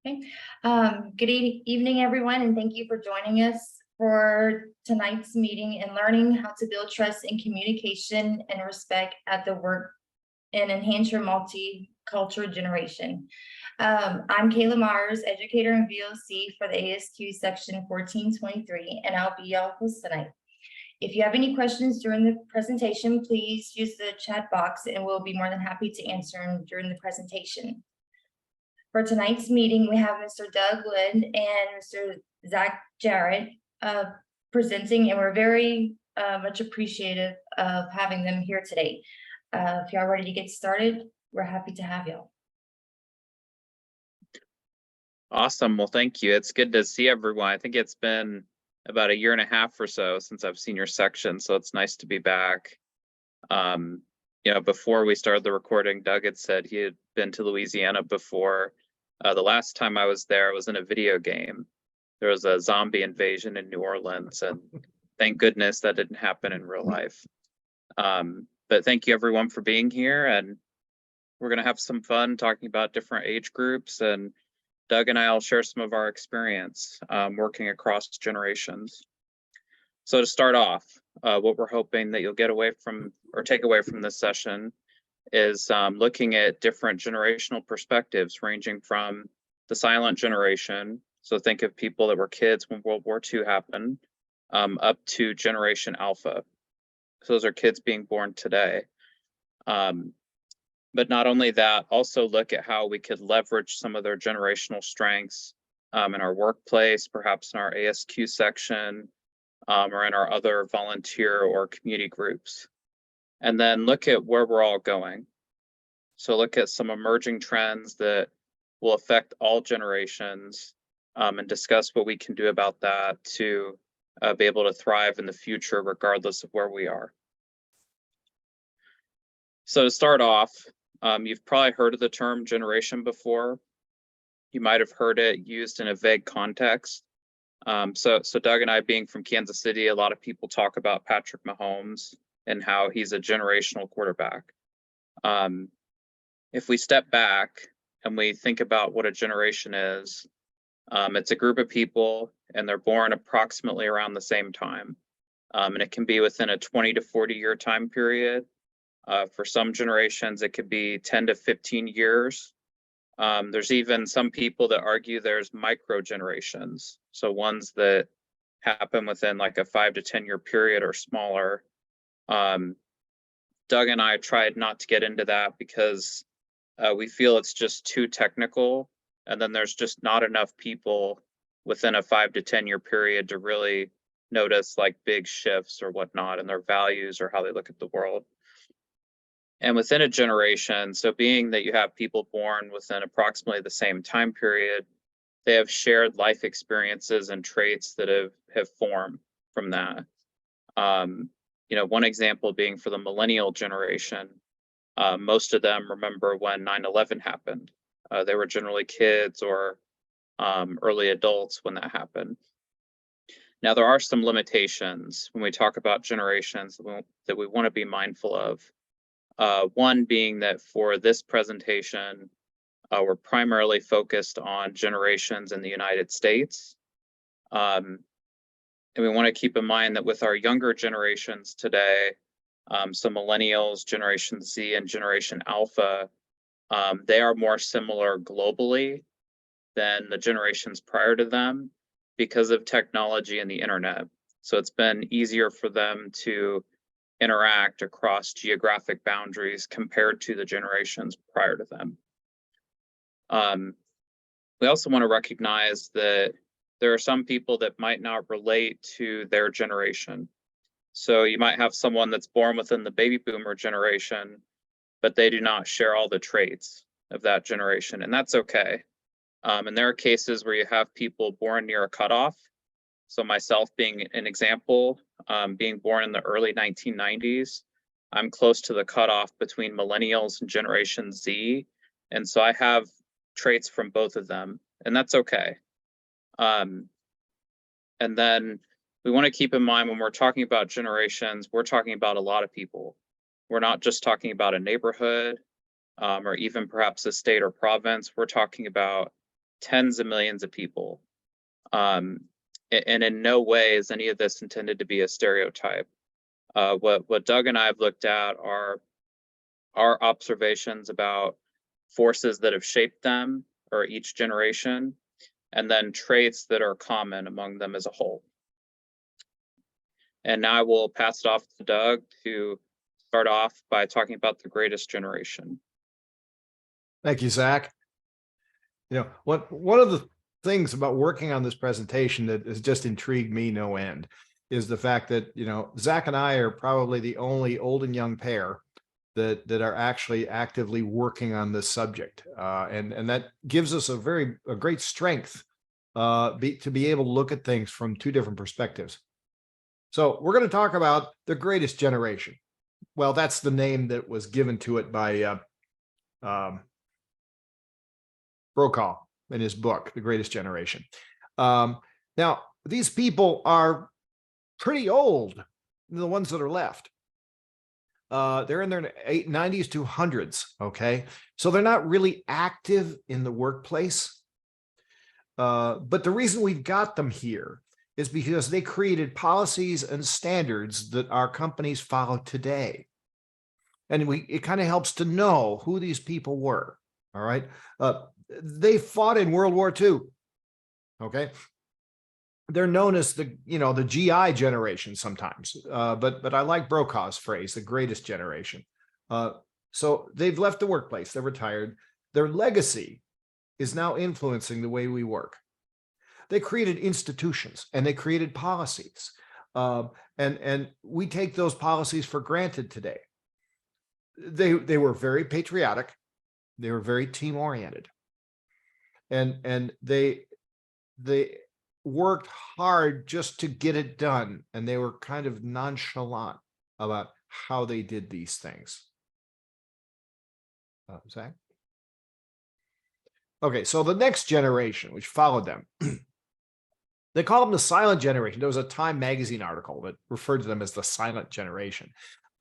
Okay. Good evening, everyone, and thank you for joining us for tonight's meeting and learning how to build trust and communication and respect at the work and enhance your multicultural generation. I'm Kayla Myers, educator in VOC for the ASQ section 1423, and I'll be your host tonight. If you have any questions during the presentation, please use the chat box and we'll be more than happy to answer them during the presentation. For tonight's meeting, we have Mr. Doug Lind and Mr. Zach Jarrett presenting, and we're very much appreciative of having them here today. If y'all ready to get started, we're happy to have y'all. Awesome. Well, thank you. It's good to see everyone. I think it's been about a year and a half or so since I've seen your section, so it's nice to be back. Before we started the recording, Doug had said he had been to Louisiana before. The last time I was there was in a video game. There was a zombie invasion in New Orleans, and thank goodness that didn't happen in real life. But thank you everyone for being here, and we're going to have some fun talking about different age groups, and Doug and I will share some of our experience working across generations. So to start off, what we're hoping that you'll get away from or take away from this session is looking at different generational perspectives, ranging from the silent generation. So think of people that were kids when World War II happened, up to Generation Alpha. So those are kids being born today. But not only that, also look at how we could leverage some of their generational strengths in our workplace, perhaps in our ASQ section, or in our other volunteer or community groups. And then look at where we're all going. So look at some emerging trends that will affect all generations, and discuss what we can do about that to be able to thrive in the future, regardless of where we are. So to start off, you've probably heard of the term generation before. You might have heard it used in a vague context. So Doug and I, being from Kansas City, a lot of people talk about Patrick Mahomes and how he's a generational quarterback. If we step back and we think about what a generation is, it's a group of people and they're born approximately around the same time. And it can be within a 20 to 40 year time period. For some generations, it could be 10 to 15 years. There's even some people that argue there's micro generations. So ones that happen within like a 5 to 10 year period or smaller. Doug and I tried not to get into that because we feel it's just too technical. And then there's just not enough people within a 5 to 10 year period to really notice like big shifts or whatnot in their values or how they look at the world. And within a generation, so being that you have people born within approximately the same time period, they have shared life experiences and traits that have formed from that. One example being for the millennial generation, most of them remember when 9/11 happened. They were generally kids or early adults when that happened. Now, there are some limitations when we talk about generations that we want to be mindful of. One being that for this presentation, we're primarily focused on generations in the United States. And we want to keep in mind that with our younger generations today, so millennials, Generation Z, and Generation Alpha, they are more similar globally than the generations prior to them because of technology and the internet. So it's been easier for them to interact across geographic boundaries compared to the generations prior to them. We also want to recognize that there are some people that might not relate to their generation. So you might have someone that's born within the baby boomer generation, but they do not share all the traits of that generation, and that's okay. And there are cases where you have people born near a cutoff. So myself being an example, being born in the early 1990s, I'm close to the cutoff between millennials and Generation Z. And so I have traits from both of them, and that's okay. And then we want to keep in mind when we're talking about generations, we're talking about a lot of people. We're not just talking about a neighborhood or even perhaps a state or province. We're talking about tens of millions of people. And in no way is any of this intended to be a stereotype. What Doug and I have looked at are our observations about forces that have shaped them or each generation, and then traits that are common among them as a whole. And now I will pass it off to Doug to start off by talking about the greatest generation. Thank you, Zach. One of the things about working on this presentation that has just intrigued me no end is the fact that, Zach and I are probably the only old and young pair that are actually actively working on this subject. And that gives us a great strength to be able to look at things from two different perspectives. So we're going to talk about the greatest generation. Well, that's the name that was given to it by Brokaw in his book, The Greatest Generation. Now, these people are pretty old, the ones that are left. They're in their 90s to hundreds, okay? So they're not really active in the workplace. But the reason we've got them here is because they created policies and standards that our companies follow today. And it kind of helps to know who these people were, all right? They fought in World War II, okay? They're known as the GI generation sometimes, but I like Brokaw's phrase, the greatest generation. So they've left the workplace, they're retired. Their legacy is now influencing the way we work. They created institutions and they created policies, and we take those policies for granted today. They were very patriotic, they were very team oriented, and they worked hard just to get it done, and they were kind of nonchalant about how they did these things. Zach? Okay, so the next generation, which followed them, they call them the silent generation. There was a Time magazine article that referred to them as the silent generation.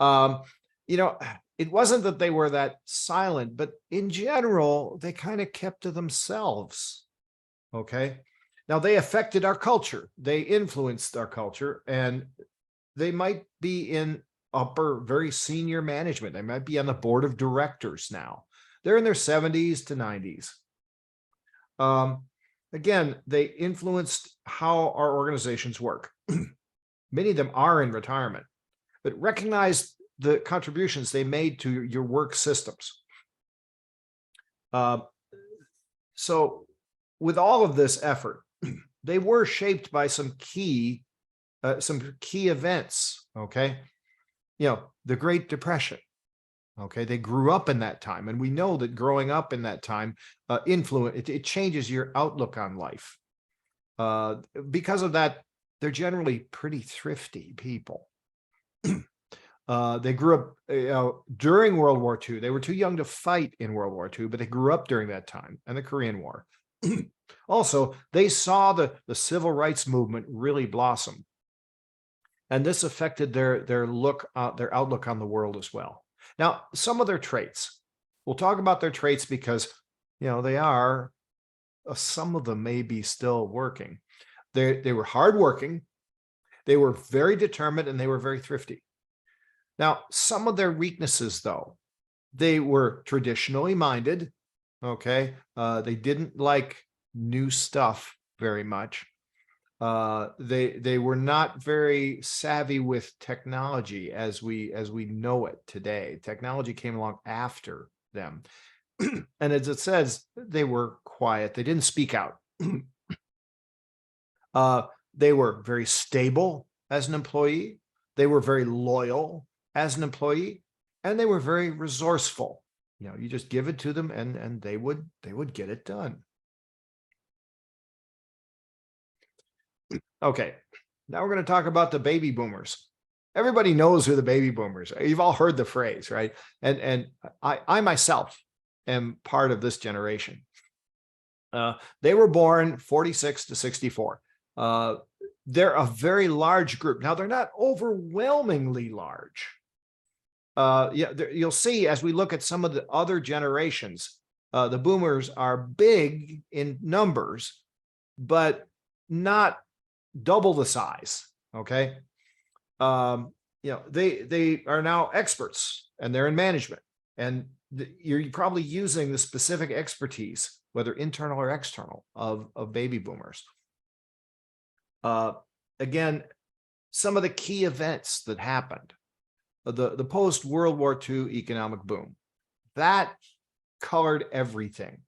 It wasn't that they were that silent, but in general, they kind of kept to themselves, okay? Now, they affected our culture. They influenced our culture, and they might be in upper, very senior management. They might be on the board of directors now. They're in their 70s to 90s. Again, they influenced how our organizations work. Many of them are in retirement, but recognize the contributions they made to your work systems. So with all of this effort, they were shaped by some key events, okay? The Great Depression, okay? They grew up in that time, and we know that growing up in that time it changes your outlook on life. Because of that, they're generally pretty thrifty people. They grew up during World War II. They were too young to fight in World War II, but they grew up during that time and the Korean War. Also, they saw the civil rights movement really blossom, and this affected their outlook on the world as well. Now, some of their traits, we'll talk about their traits because they are some of them may be still working. They were hardworking, they were very determined, and they were very thrifty. Now, some of their weaknesses, though, they were traditionally minded. Okay, they didn't like new stuff very much. They were not very savvy with technology as we know it today. Technology came along after them, and as it says, they were quiet. They didn't speak out. They were very stable as an employee. They were very loyal as an employee, and they were very resourceful. You just give it to them and they would get it done. Okay, now we're going to talk about the baby boomers. Everybody knows who the baby boomers are. You've all heard the phrase, right? And I myself am part of this generation. They were born 46 to 64. They're a very large group. Now, they're not overwhelmingly large. You'll see as we look at some of the other generations, The boomers are big in numbers, but not double the size. Okay. They are now experts and they're in management, and you're probably using the specific expertise, whether internal or external, of baby boomers. Again, some of the key events that happened, the post World War II economic boom, that colored everything.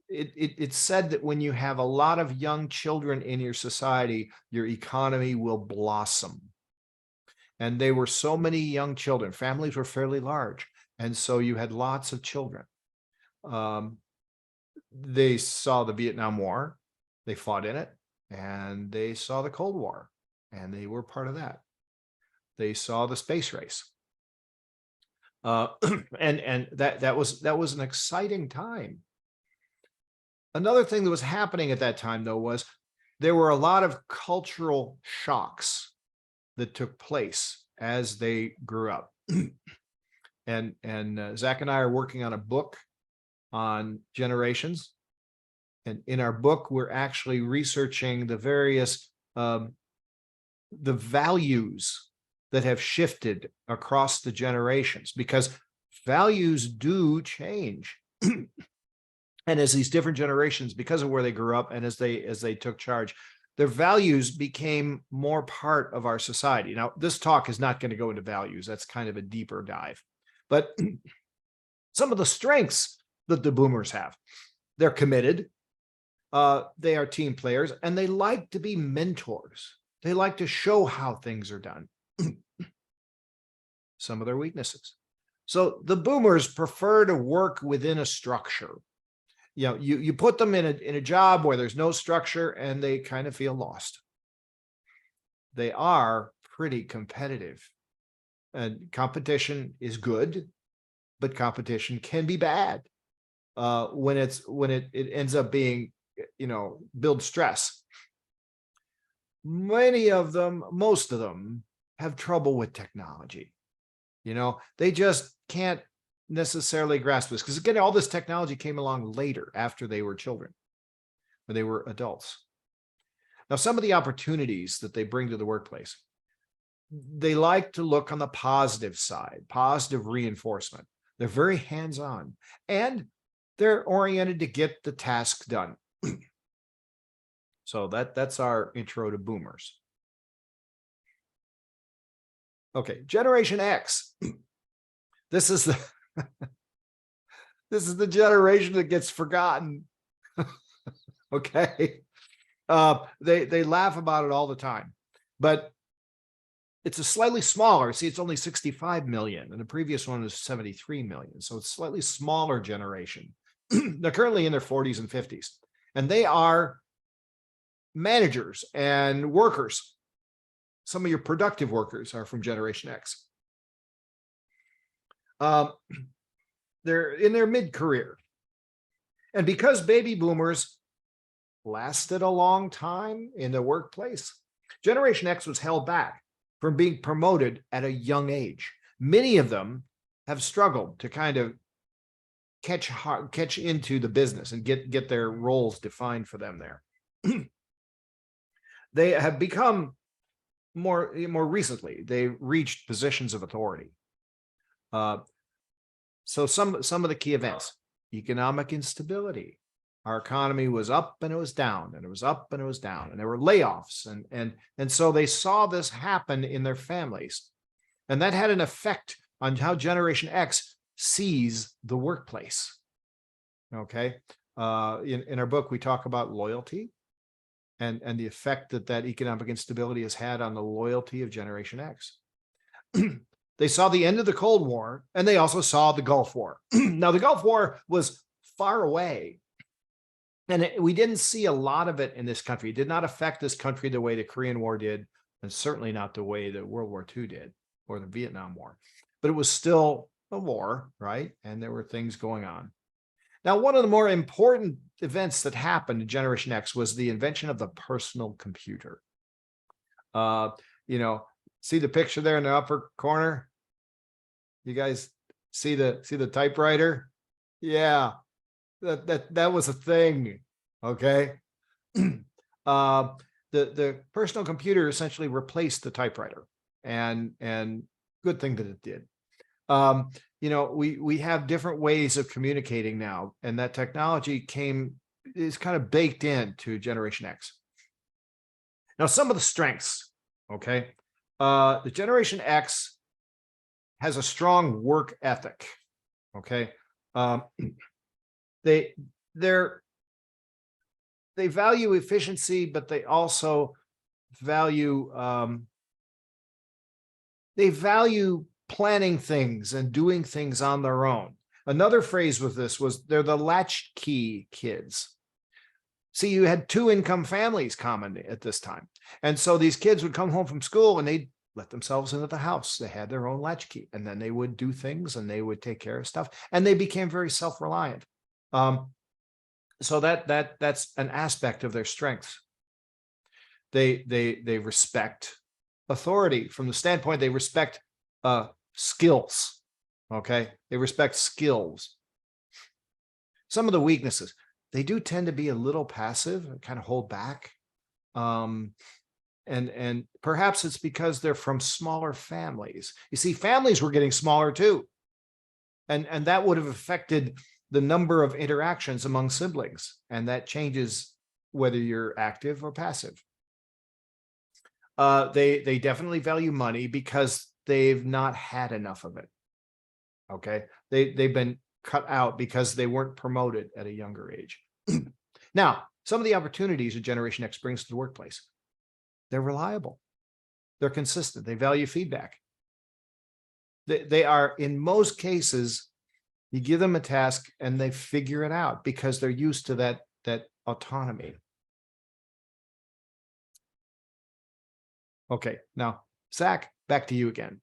It's said that when you have a lot of young children in your society, your economy will blossom. And they were so many young children. Families were fairly large. And so you had lots of children. They saw the Vietnam War. They fought in it. And they saw the Cold War. And they were part of that. They saw the space race. And that was an exciting time. Another thing that was happening at that time, though, was there were a lot of cultural shocks that took place as they grew up. and Zach and I are working on a book on generations. And in our book, we're actually researching the various the values that have shifted across the generations, because values do change. And as these different generations, because of where they grew up and as they took charge, their values became more part of our society. Now, this talk is not going to go into values. That's kind of a deeper dive. But some of the strengths that the boomers have: they're committed, they are team players, and they like to be mentors. They like to show how things are done. Some of their weaknesses. So the boomers prefer to work within a structure. You put them in a job where there's no structure and they kind of feel lost. They are pretty competitive, and competition is good, but competition can be bad when it ends up being, build stress. Most of them have trouble with technology. They just can't necessarily grasp this, because again, all this technology came along later, after they were children, when they were adults. Now, some of the opportunities that they bring to the workplace, they like to look on the positive side, positive reinforcement. They're very hands-on, and they're oriented to get the task done. So that's our intro to boomers. Okay, Generation X. This is the generation that gets forgotten. Okay. They laugh about it all the time, but it's a slightly smaller. See, it's only 65 million, and the previous one was 73 million. So it's a slightly smaller generation. They're currently in their 40s and 50s, and they are managers and workers. Some of your productive workers are from Generation X. They're in their mid-career. And because baby boomers lasted a long time in the workplace, Generation X was held back from being promoted at a young age. Many of them have struggled to kind of catch into the business and get their roles defined for them there. They have become more recently, they reached positions of authority. So some of the key events: economic instability. Our economy was up and it was down, and it was up and it was down, and there were layoffs, and so they saw this happen in their families, and that had an effect on how Generation X sees the workplace. Okay, in our book we talk about loyalty and the effect that economic instability has had on the loyalty of Generation X. They saw the end of the Cold War, and they also saw the Gulf War. Now, the Gulf War was far away, and we didn't see a lot of it in this country. It did not affect this country the way the Korean War did, and certainly not the way that World War II did, or the Vietnam War. But it was still a war, right? And there were things going on. Now, one of the more important events that happened in Generation X was the invention of the personal computer. See the picture there in the upper corner? You guys see the typewriter? Yeah, that was a thing. Okay. uh, the personal computer essentially replaced the typewriter, and good thing that it did. Um, we have different ways of communicating now, and that technology is kind of baked into Generation X. Now, some of the strengths, okay, the Generation X has a strong work ethic. Okay, um, they they're they value efficiency, but they also value planning things and doing things on their own. Another phrase with this was they're the latchkey kids. See, you had two income families common at this time. And so these kids would come home from school and they'd let themselves into the house. They had their own latchkey, and then they would do things and they would take care of stuff. And they became very self-reliant. So that's an aspect of their strengths. They respect authority from the standpoint they respect skills. Okay, they respect skills. Some of the weaknesses, they do tend to be a little passive and kind of hold back. And perhaps it's because they're from smaller families. You see, families were getting smaller too. And that would have affected the number of interactions among siblings. And that changes whether you're active or passive. They definitely value money because they've not had enough of it. Okay. They've been cut out because they weren't promoted at a younger age. Now, some of the opportunities a Generation X brings to the workplace, they're reliable. They're consistent. They value feedback. They are, in most cases, you give them a task and they figure it out because they're used to that autonomy. Okay, now, Zach, back to you again.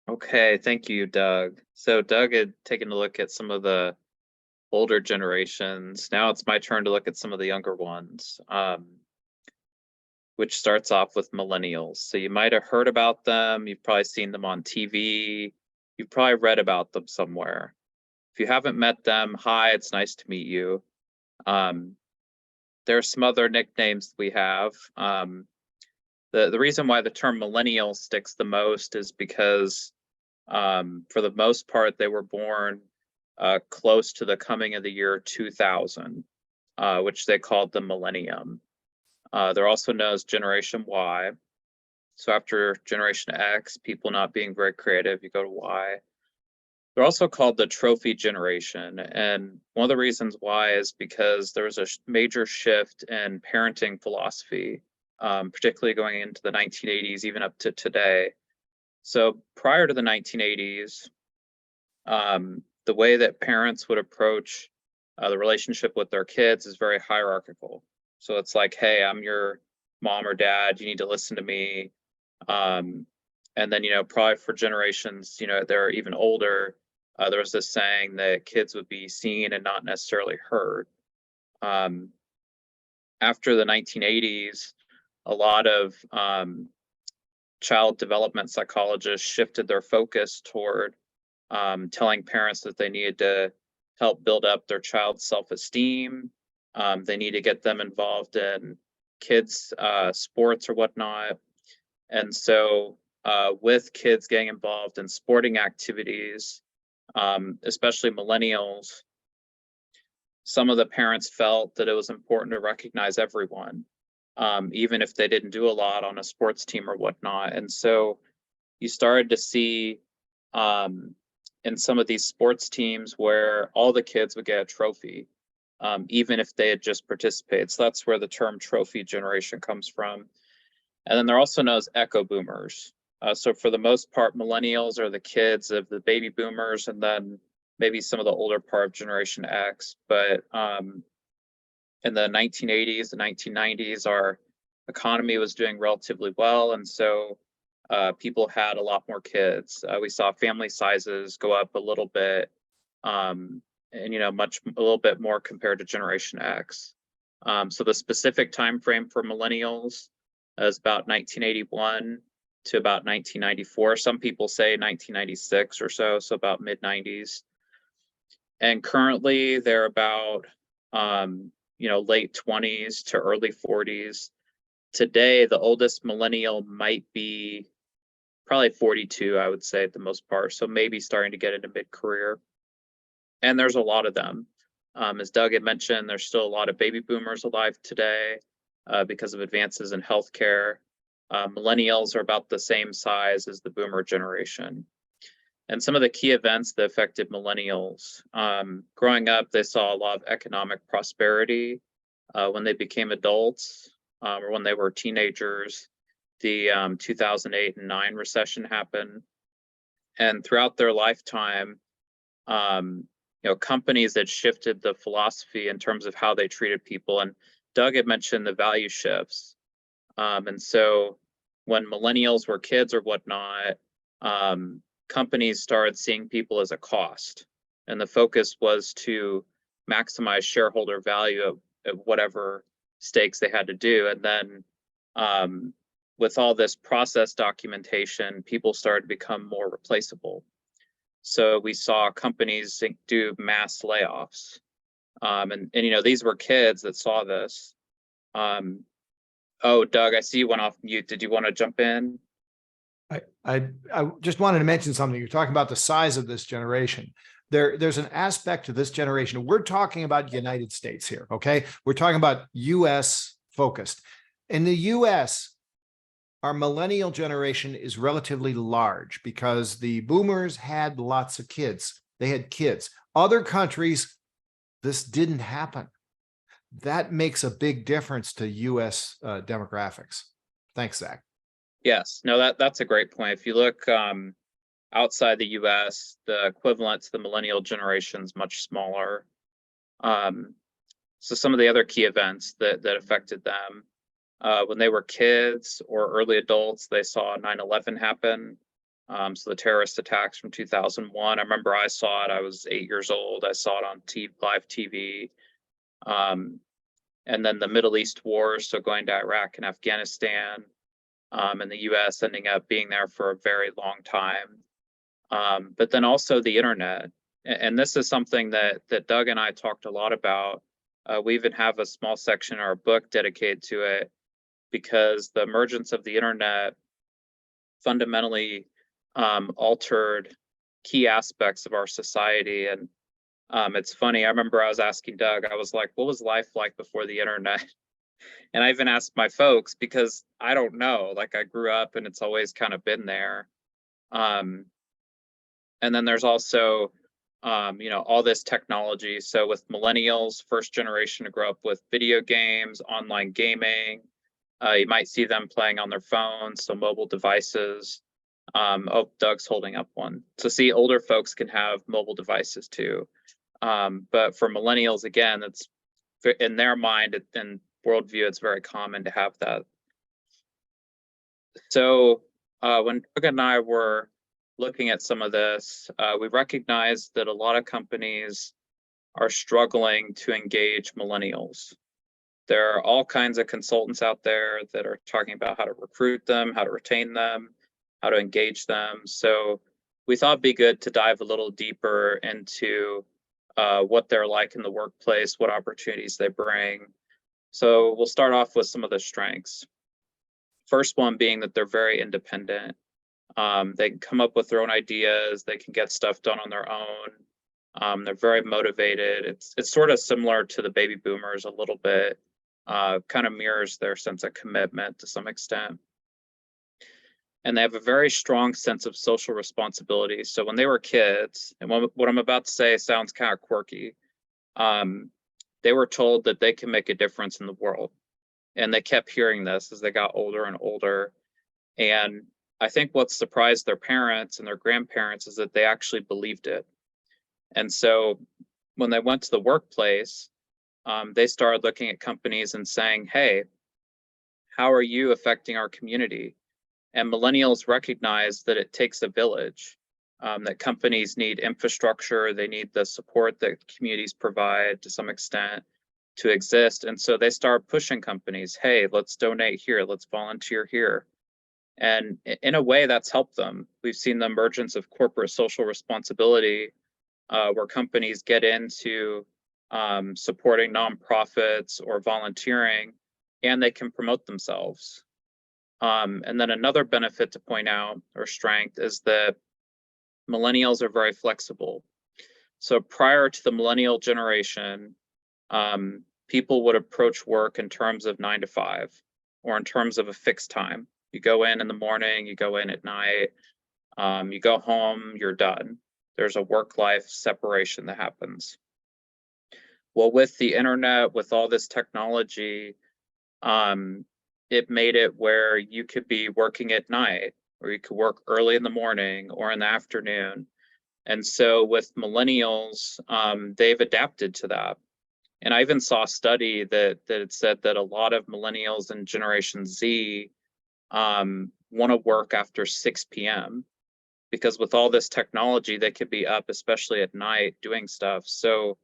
Okay, thank you, Doug. So Doug had taken a look at some of the older generations. Now it's my turn to look at some of the younger ones, which starts off with millennials. So you might have heard about them. You've probably seen them on TV. You've probably read about them somewhere. If you haven't met them, hi, it's nice to meet you. There are some other nicknames we have. The reason why the term millennial sticks the most is because for the most part, they were born close to the coming of the year 2000, which they called the millennium. They're also known as Generation Y. So after Generation X, people not being very creative, you go to Y. They're also called the trophy generation. And one of the reasons why is because there was a major shift in parenting philosophy, particularly going into the 1980s, even up to today. So prior to the 1980s, the way that parents would approach the relationship with their kids is very hierarchical. So it's like, hey, I'm your mom or dad, you need to listen to me. And then, probably for generations, they're even older, there was this saying that kids would be seen and not necessarily heard. After the 1980s, a lot of child development psychologists shifted their focus toward telling parents that they needed to help build up their child's self-esteem. They need to get them involved in kids' sports or whatnot. And so with kids getting involved in sporting activities, especially millennials, some of the parents felt that it was important to recognize everyone, even if they didn't do a lot on a sports team or whatnot. And so you started to see in some of these sports teams where all the kids would get a trophy, even if they had just participated. So that's where the term trophy generation comes from. And then they're also known as echo boomers. So for the most part, millennials are the kids of the baby boomers, and then maybe some of the older part of Generation X. But in the 1980s, the 1990s, our economy was doing relatively well. And so people had a lot more kids. We saw family sizes go up a little bit, and a little bit more compared to Generation X. So the specific time frame for millennials is about 1981 to about 1994. Some people say 1996 or so, so about mid 90s. And currently they're about, late 20s to early 40s. Today, the oldest millennial might be probably 42, I would say, at the most part. So maybe starting to get into mid-career. And there's a lot of them. As Doug had mentioned, there's still a lot of baby boomers alive today because of advances in healthcare. Millennials are about the same size as the boomer generation. And some of the key events that affected millennials. Growing up, they saw a lot of economic prosperity. When they became adults or when they were teenagers, the 2008 and 9 recession happened. And throughout their lifetime, companies that shifted the philosophy in terms of how they treated people. And Doug had mentioned the value shifts. And so when millennials were kids or whatnot, companies started seeing people as a cost. And the focus was to maximize shareholder value at whatever stakes they had to do. And then with all this process documentation, people started to become more replaceable. So we saw companies do mass layoffs. And these were kids that saw this. Oh, Doug, I see you went off mute. Did you want to jump in? I just wanted to mention something. You're talking about the size of this generation. There's an aspect to this generation. We're talking about United States here, okay? We're talking about US focused. In the US, our millennial generation is relatively large because the boomers had lots of kids. They had kids. Other countries, this didn't happen. That makes a big difference to US demographics. Thanks, Zach. Yes, no, that's a great point. If you look outside the US, the equivalent to the millennial generation is much smaller. So some of the other key events that affected them, when they were kids or early adults, they saw 9/11 happen. So the terrorist attacks from 2001. I remember I saw it. I was 8 years old. I saw it on live TV. And then the Middle East wars, so going to Iraq and Afghanistan, and the US ending up being there for a very long time. But then also the internet. And this is something that Doug and I talked a lot about. We even have a small section in our book dedicated to it because the emergence of the internet fundamentally altered key aspects of our society. And it's funny, I remember I was asking Doug, I was like, what was life like before the internet? And I even asked my folks because I don't know, like I grew up and it's always kind of been there. And then there's also, all this technology. So with millennials, first generation to grow up with video games, online gaming, you might see them playing on their phones, so mobile devices. Oh, Doug's holding up one. So see, older folks can have mobile devices too. But for millennials, again, it's in their mind and worldview, it's very common to have that. So when Doug and I were looking at some of this, we recognized that a lot of companies are struggling to engage millennials. There are all kinds of consultants out there that are talking about how to recruit them, how to retain them, how to engage them. So we thought it'd be good to dive a little deeper into what they're like in the workplace, what opportunities they bring. So we'll start off with some of the strengths. First one being that they're very independent. They can come up with their own ideas. They can get stuff done on their own. They're very motivated. It's sort of similar to the baby boomers a little bit. Kind of mirrors their sense of commitment to some extent. And they have a very strong sense of social responsibility. So when they were kids, and what I'm about to say sounds kind of quirky, they were told that they can make a difference in the world. And they kept hearing this as they got older and older. And I think what surprised their parents and their grandparents is that they actually believed it. And so when they went to the workplace, they started looking at companies and saying, hey, how are you affecting our community? And millennials recognize that it takes a village, that companies need infrastructure, they need the support that communities provide to some extent to exist. And so they start pushing companies, hey, let's donate here, let's volunteer here. And in a way that's helped them. We've seen the emergence of corporate social responsibility where companies get into supporting nonprofits or volunteering, and they can promote themselves. And then another benefit to point out, or strength, is that millennials are very flexible. So prior to the millennial generation, people would approach work in terms of 9 to 5, or in terms of a fixed time. You go in the morning, you go in at night, you go home, you're done. There's a work-life separation that happens. Well, with the internet, with all this technology, it made it where you could be working at night, or you could work early in the morning or in the afternoon. And so with millennials, they've adapted to that. And I even saw a study that it said that a lot of millennials and Generation Z want to work after 6 p.m. because with all this technology, they could be up, especially at night, doing stuff. So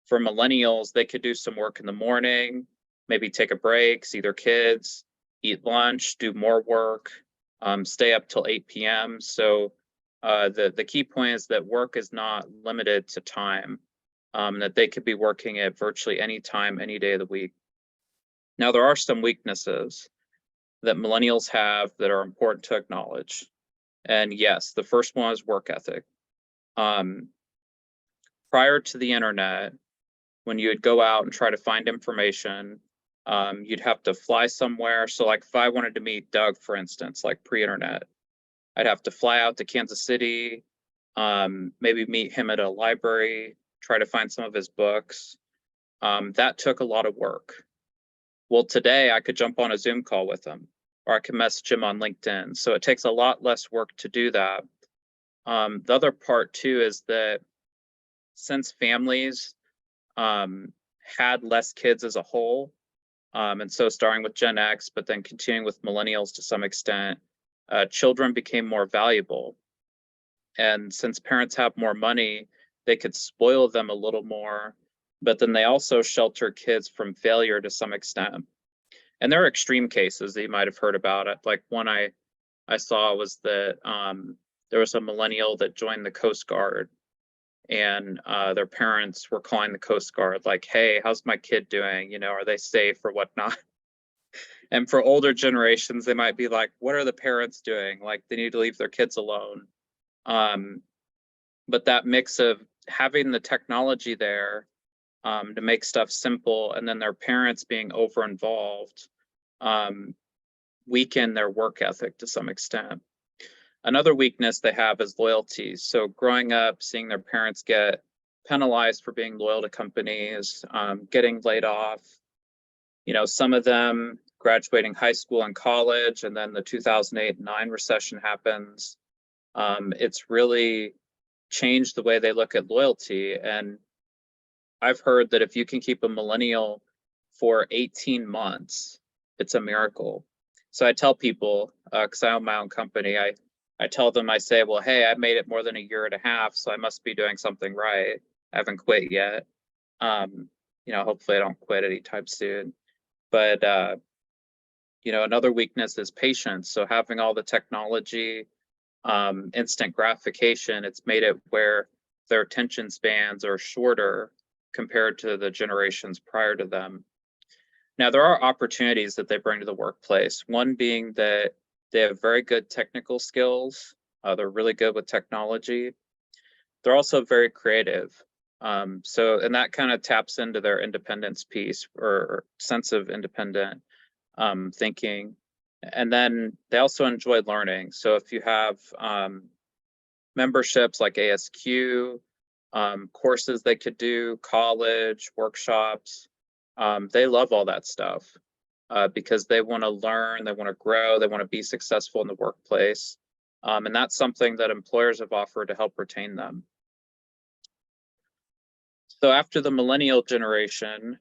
for millennials, they could do some work in the morning, maybe take a break, see their kids, eat lunch, do more work, stay up till 8 p.m. So the key point is that work is not limited to time, that they could be working at virtually any time, any day of the week. Now, there are some weaknesses that millennials have that are important to acknowledge. And yes, the first one is work ethic. Prior to the internet, when you would go out and try to find information, you'd have to fly somewhere. So like if I wanted to meet Doug, for instance, like pre-internet, I'd have to fly out to Kansas City, maybe meet him at a library, try to find some of his books. That took a lot of work. Well, today I could jump on a Zoom call with him, or I can message him on LinkedIn. So it takes a lot less work to do that. The other part too is that since families had less kids as a whole, and so starting with Gen X, but then continuing with millennials to some extent, children became more valuable. And since parents have more money, they could spoil them a little more, but then they also shelter kids from failure to some extent. And there are extreme cases that you might have heard about it. Like one I saw was that there was a millennial that joined the Coast Guard, and their parents were calling the Coast Guard like, hey, how's my kid doing? You know, are they safe or whatnot? And for older generations, they might be like, what are the parents doing? Like they need to leave their kids alone. But that mix of having the technology there to make stuff simple, and then their parents being over involved, weaken their work ethic to some extent. Another weakness they have is loyalty. So growing up, seeing their parents get penalized for being loyal to companies, getting laid off, you know, some of them graduating high school and college, and then the 2008-9 recession happens. It's really changed the way they look at loyalty. And I've heard that if you can keep a millennial for 18 months, it's a miracle. So I tell people, because I own my own company, I tell them, I say, well, hey, I made it more than a year and a half, so I must be doing something right. I haven't quit yet. You know, hopefully I don't quit anytime soon. But, you know, another weakness is patience. So having all the technology, instant gratification, it's made it where their attention spans are shorter compared to the generations prior to them. Now, there are opportunities that they bring to the workplace. One being that they have very good technical skills. They're really good with technology. They're also very creative. And that kind of taps into their independence piece, or sense of independent thinking. And then they also enjoy learning. So if you have memberships like ASQ, courses they could do, college, workshops, they love all that stuff because they want to learn, they want to grow, they want to be successful in the workplace. And that's something that employers have offered to help retain them. So after the millennial generation,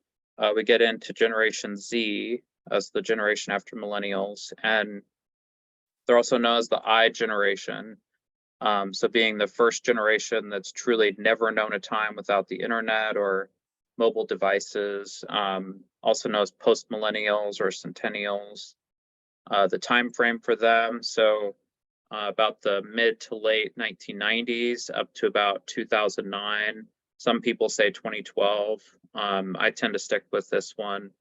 we get into Generation Z as the generation after millennials, and they're also known as the I generation. So being the first generation that's truly never known a time without the internet or mobile devices, also known as post-millennials or centennials. The time frame for them, so about the mid to late 1990s up to about 2009. Some people say 2012. I tend to stick with this one.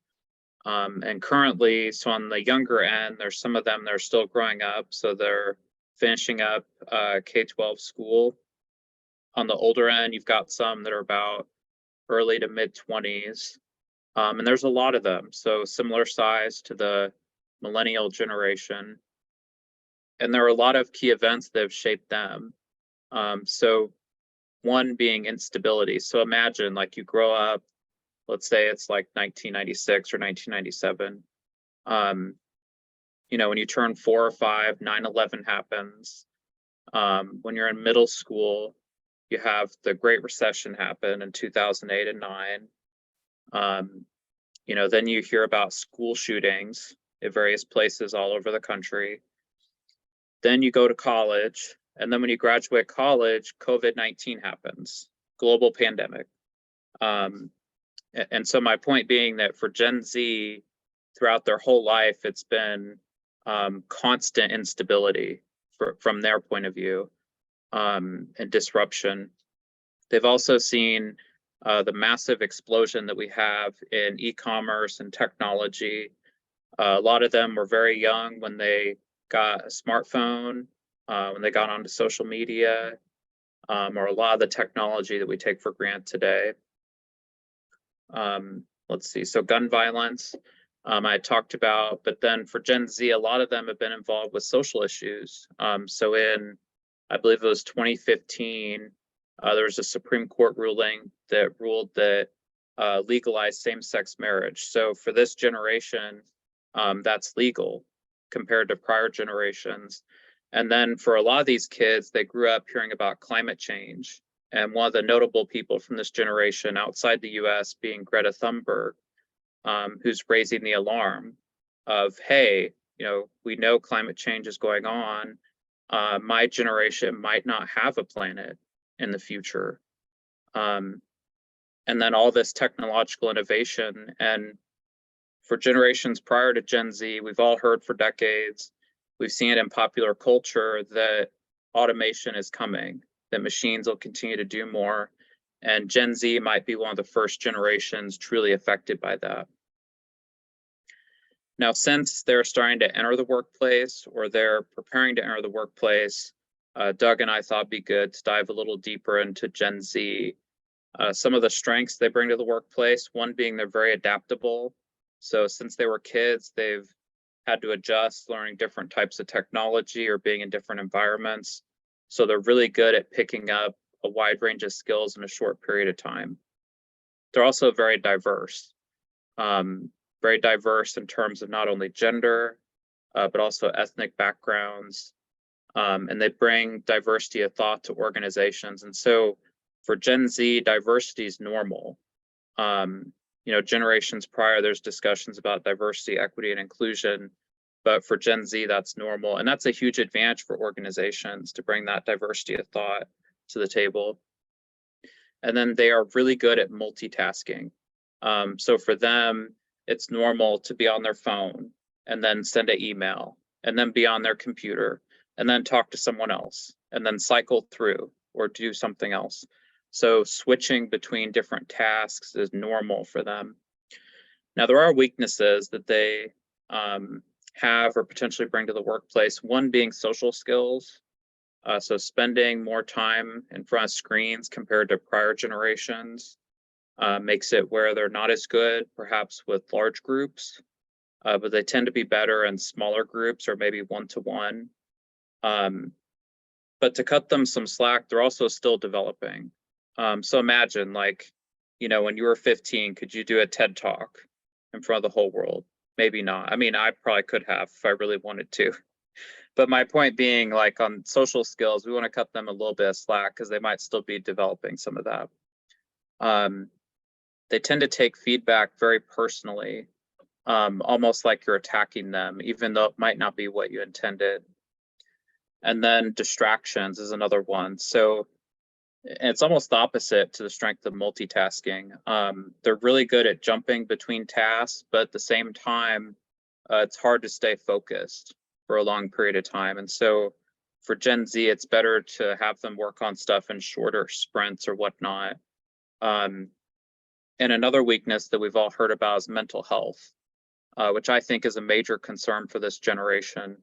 And currently, so on the younger end, there's some of them that are still growing up, so they're finishing up K-12 school. On the older end, you've got some that are about early to mid 20s. And there's a lot of them, so similar size to the millennial generation. And there are a lot of key events that have shaped them. So one being instability. So imagine like you grow up, let's say it's like 1996 or 1997. You know, when you turn 4 or 5, 9/11 happens. When you're in middle school, you have the Great Recession happen in 2008 and 9. You know, then you hear about school shootings at various places all over the country. Then you go to college, and then when you graduate college, COVID-19 happens, global pandemic. And so my point being that for Gen Z, throughout their whole life, it's been constant instability from their point of view, and disruption. They've also seen the massive explosion that we have in e-commerce and technology. A lot of them were very young when they got a smartphone, when they got onto social media, or a lot of the technology that we take for granted today. Let's see, so gun violence, I talked about, but then for Gen Z, a lot of them have been involved with social issues. So in, I believe it was 2015, there was a Supreme Court ruling that ruled that legalized same-sex marriage. So for this generation, that's legal compared to prior generations. And then for a lot of these kids, they grew up hearing about climate change. And one of the notable people from this generation outside the US being Greta Thunberg, who's raising the alarm of, hey, you know, we know climate change is going on. My generation might not have a planet in the future. And then all this technological innovation. And for generations prior to Gen Z, we've all heard for decades, we've seen it in popular culture that automation is coming, that machines will continue to do more. And Gen Z might be one of the first generations truly affected by that. Now, since they're starting to enter the workplace or they're preparing to enter the workplace, Doug and I thought it'd be good to dive a little deeper into Gen Z. Some of the strengths they bring to the workplace, one being they're very adaptable. So since they were kids, they've had to adjust, learning different types of technology or being in different environments. So they're really good at picking up a wide range of skills in a short period of time. They're also very diverse in terms of not only gender, but also ethnic backgrounds. And they bring diversity of thought to organizations. And so for Gen Z, diversity is normal. You know, generations prior, there's discussions about diversity, equity, and inclusion. But for Gen Z, that's normal. And that's a huge advantage for organizations to bring that diversity of thought to the table. And then they are really good at multitasking. So for them, it's normal to be on their phone and then send an email and then be on their computer and then talk to someone else and then cycle through or do something else. So switching between different tasks is normal for them. Now, there are weaknesses that they have or potentially bring to the workplace, one being social skills. So spending more time in front of screens compared to prior generations makes it where they're not as good, perhaps with large groups, but they tend to be better in smaller groups or maybe one-to-one. But to cut them some slack, they're also still developing. So imagine, like, you know, when you were 15, could you do a TED Talk in front of the whole world? Maybe not. I mean, I probably could have if I really wanted to. But my point being, like on social skills, we want to cut them a little bit of slack because they might still be developing some of that. They tend to take feedback very personally, almost like you're attacking them, even though it might not be what you intended. And then distractions is another one. So it's almost the opposite to the strength of multitasking. They're really good at jumping between tasks, but at the same time, it's hard to stay focused for a long period of time. And so for Gen Z, it's better to have them work on stuff in shorter sprints or whatnot. And another weakness that we've all heard about is mental health, which I think is a major concern for this generation,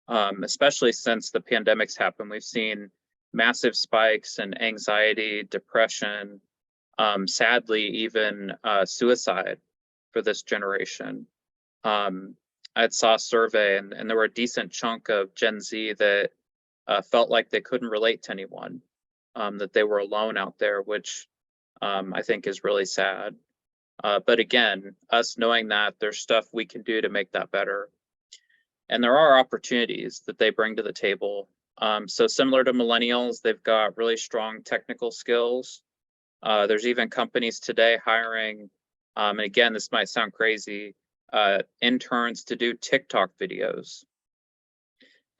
especially since the pandemic's happened. We've seen massive spikes in anxiety, depression, sadly, even suicide for this generation. I saw a survey, and there were a decent chunk of Gen Z that felt like they couldn't relate to anyone, that they were alone out there, which I think is really sad. But again, us knowing that there's stuff we can do to make that better. And there are opportunities that they bring to the table. So similar to millennials, they've got really strong technical skills. There's even companies today hiring, and again, this might sound crazy, interns to do TikTok videos.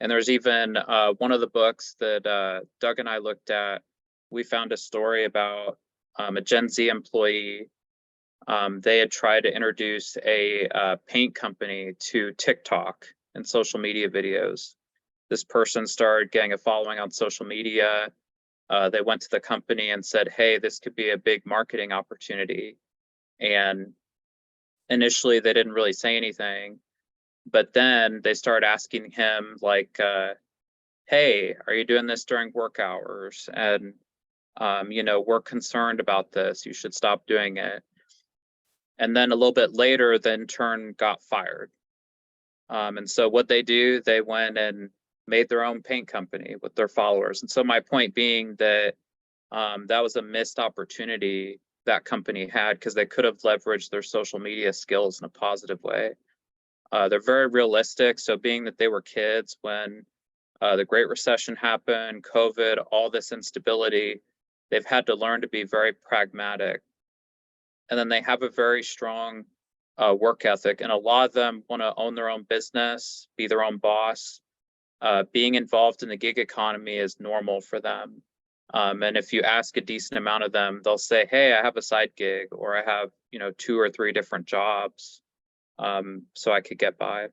And there's even one of the books that Doug and I looked at, we found a story about a Gen Z employee. They had tried to introduce a paint company to TikTok and social media videos. This person started getting a following on social media. They went to the company and said, hey, this could be a big marketing opportunity. And initially they didn't really say anything, but then they started asking him like, hey, are you doing this during work hours? And, we're concerned about this, you should stop doing it. And then a little bit later, the intern got fired. And so what they do, they went and made their own paint company with their followers. And so my point being that that was a missed opportunity that company had, because they could have leveraged their social media skills in a positive way. They're very realistic. So being that they were kids when the Great Recession happened, COVID, all this instability, they've had to learn to be very pragmatic. And then they have a very strong work ethic. And a lot of them want to own their own business, be their own boss. Being involved in the gig economy is normal for them. And if you ask a decent amount of them, they'll say, hey, I have a side gig, or I have, 2 or 3 different jobs, so I could get by.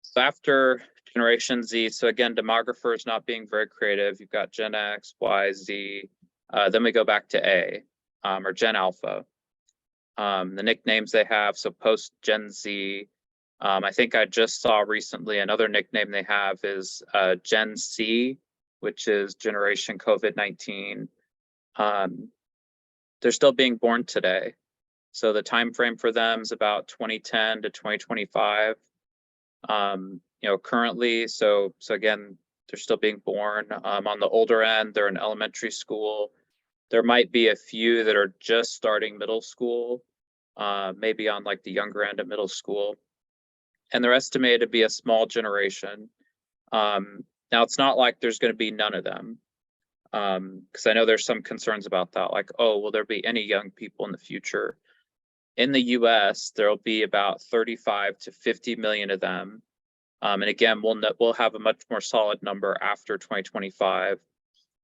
So after Generation Z, so again, demographers not being very creative, you've got Gen X, Y, Z, then we go back to A, or Gen Alpha. The nicknames they have, so post Gen Z, I think I just saw recently another nickname they have is Gen C, which is Generation COVID-19. They're still being born today. So the time frame for them is about 2010 to 2025. Currently, so again, they're still being born. On the older end, they're in elementary school. There might be a few that are just starting middle school, maybe on like the younger end of middle school. And they're estimated to be a small generation. Now, it's not like there's going to be none of them, because I know there's some concerns about that, like, oh, will there be any young people in the future? In the US, there'll be about 35 to 50 million of them. And again, we'll have a much more solid number after 2025.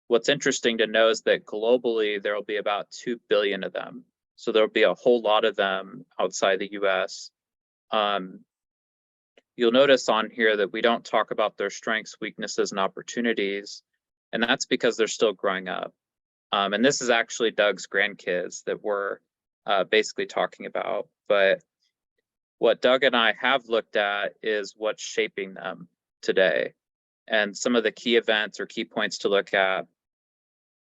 What's interesting to know is that globally, there'll be about 2 billion of them. So there'll be a whole lot of them outside the US. You'll notice on here that we don't talk about their strengths, weaknesses, and opportunities, and that's because they're still growing up. And this is actually Doug's grandkids that we're basically talking about. But what Doug and I have looked at is what's shaping them today, and some of the key events or key points to look at.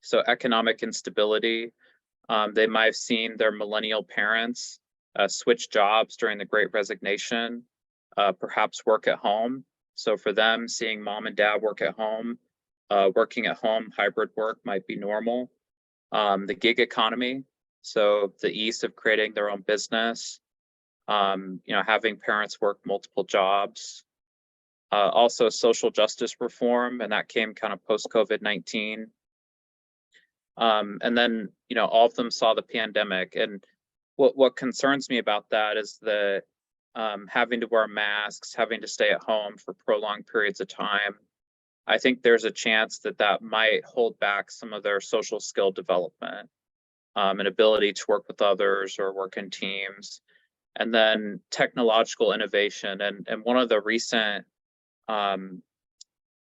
So economic instability, they might have seen their millennial parents switch jobs during the Great Resignation, perhaps work at home. So for them, seeing mom and dad work at home, working at home, hybrid work might be normal. The gig economy, so the ease of creating their own business, having parents work multiple jobs. Also social justice reform, and that came kind of post COVID-19. And then, all of them saw the pandemic. And what concerns me about that is that having to wear masks, having to stay at home for prolonged periods of time, I think there's a chance that that might hold back some of their social skill development, and ability to work with others or work in teams. And then technological innovation. And one of the recent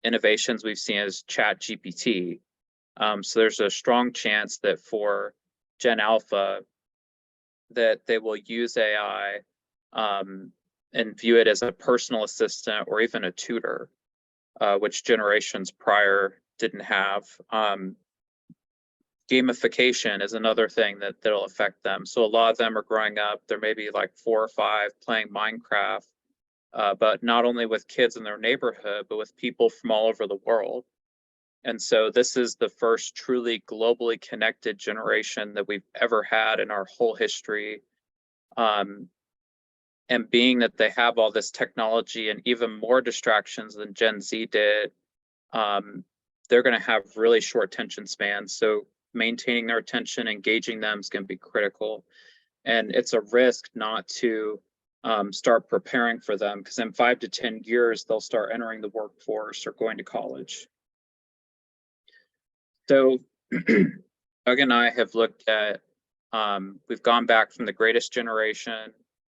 innovations we've seen is Chat GPT. So there's a strong chance that for Gen Alpha, that they will use AI and view it as a personal assistant or even a tutor, which generations prior didn't have. Gamification is another thing that'll affect them. So a lot of them are growing up, they're maybe like 4 or 5 playing Minecraft, but not only with kids in their neighborhood, but with people from all over the world. And so this is the first truly globally connected generation that we've ever had in our whole history. And being that they have all this technology and even more distractions than Gen Z did, they're going to have really short attention spans. So maintaining their attention, engaging them is going to be critical. And it's a risk not to start preparing for them, because in 5 to 10 years, they'll start entering the workforce or going to college. So Doug and I have looked at, we've gone back from the greatest generation,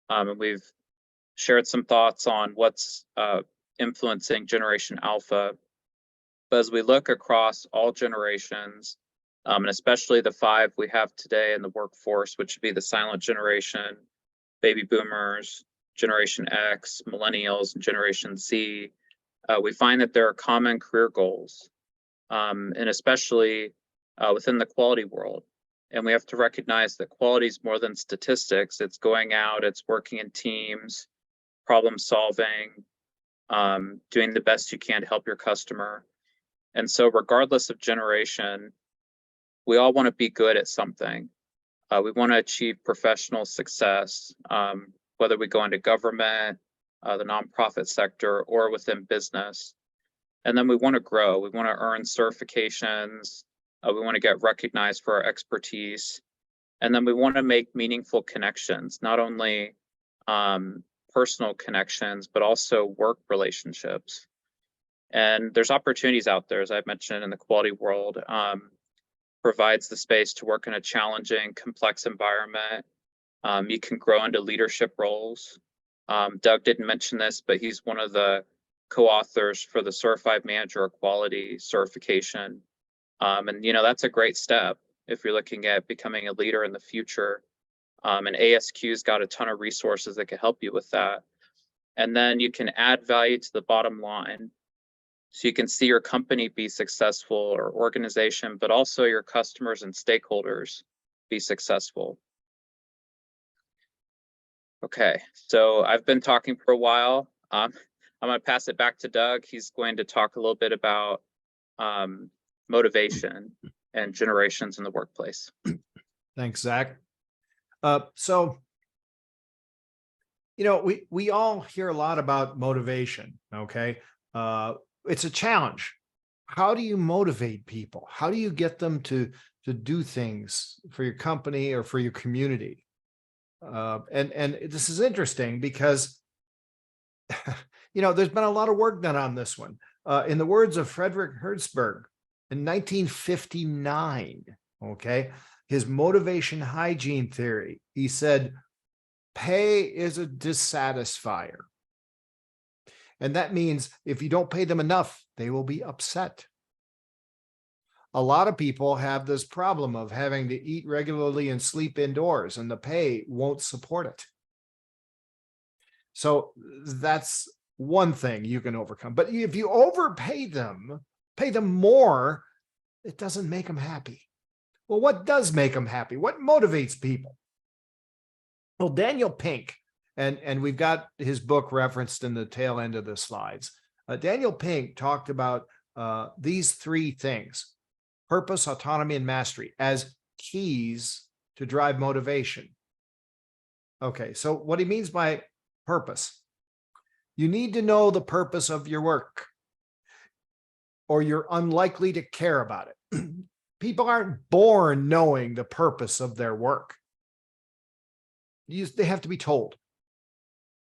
and we've shared some thoughts on what's influencing Generation Alpha. But as we look across all generations, and especially the 5 we have today in the workforce, which would be the silent generation, baby boomers, Generation X, millennials, and Generation Z, we find that there are common career goals, and especially within the quality world. And we have to recognize that quality is more than statistics. It's going out, it's working in teams, problem solving, doing the best you can to help your customer. And so regardless of generation, we all want to be good at something. We want to achieve professional success, whether we go into government, the nonprofit sector, or within business. And then we want to grow. We want to earn certifications. We want to get recognized for our expertise. And then we want to make meaningful connections, not only personal connections, but also work relationships. And there's opportunities out there, as I've mentioned, in the quality world. Provides the space to work in a challenging, complex environment. You can grow into leadership roles. Doug didn't mention this, but he's one of the co-authors for the Certified Manager of Quality certification. And that's a great step if you're looking at becoming a leader in the future. And ASQ's got a ton of resources that can help you with that. And then you can add value to the bottom line. So you can see your company be successful, or organization, but also your customers and stakeholders be successful. Okay, so I've been talking for a while. I'm going to pass it back to Doug. He's going to talk a little bit about motivation and generations in the workplace. Thanks, Zach. So, we all hear a lot about motivation, okay? It's a challenge. How do you motivate people? How do you get them to do things for your company or for your community? And this is interesting because, there's been a lot of work done on this one. In the words of Frederick Hertzberg in 1959, okay, his motivation hygiene theory, he said, pay is a dissatisfier. And that means if you don't pay them enough, they will be upset. A lot of people have this problem of having to eat regularly and sleep indoors, and the pay won't support it. So that's one thing you can overcome. But if you overpay them, pay them more, it doesn't make them happy. Well, what does make them happy? What motivates people? Well, Daniel Pink, and we've got his book referenced in the tail end of the slides. Daniel Pink talked about these 3 things: purpose, autonomy, and mastery as keys to drive motivation. Okay, so what he means by purpose: you need to know the purpose of your work, or you're unlikely to care about it. People aren't born knowing the purpose of their work. They have to be told.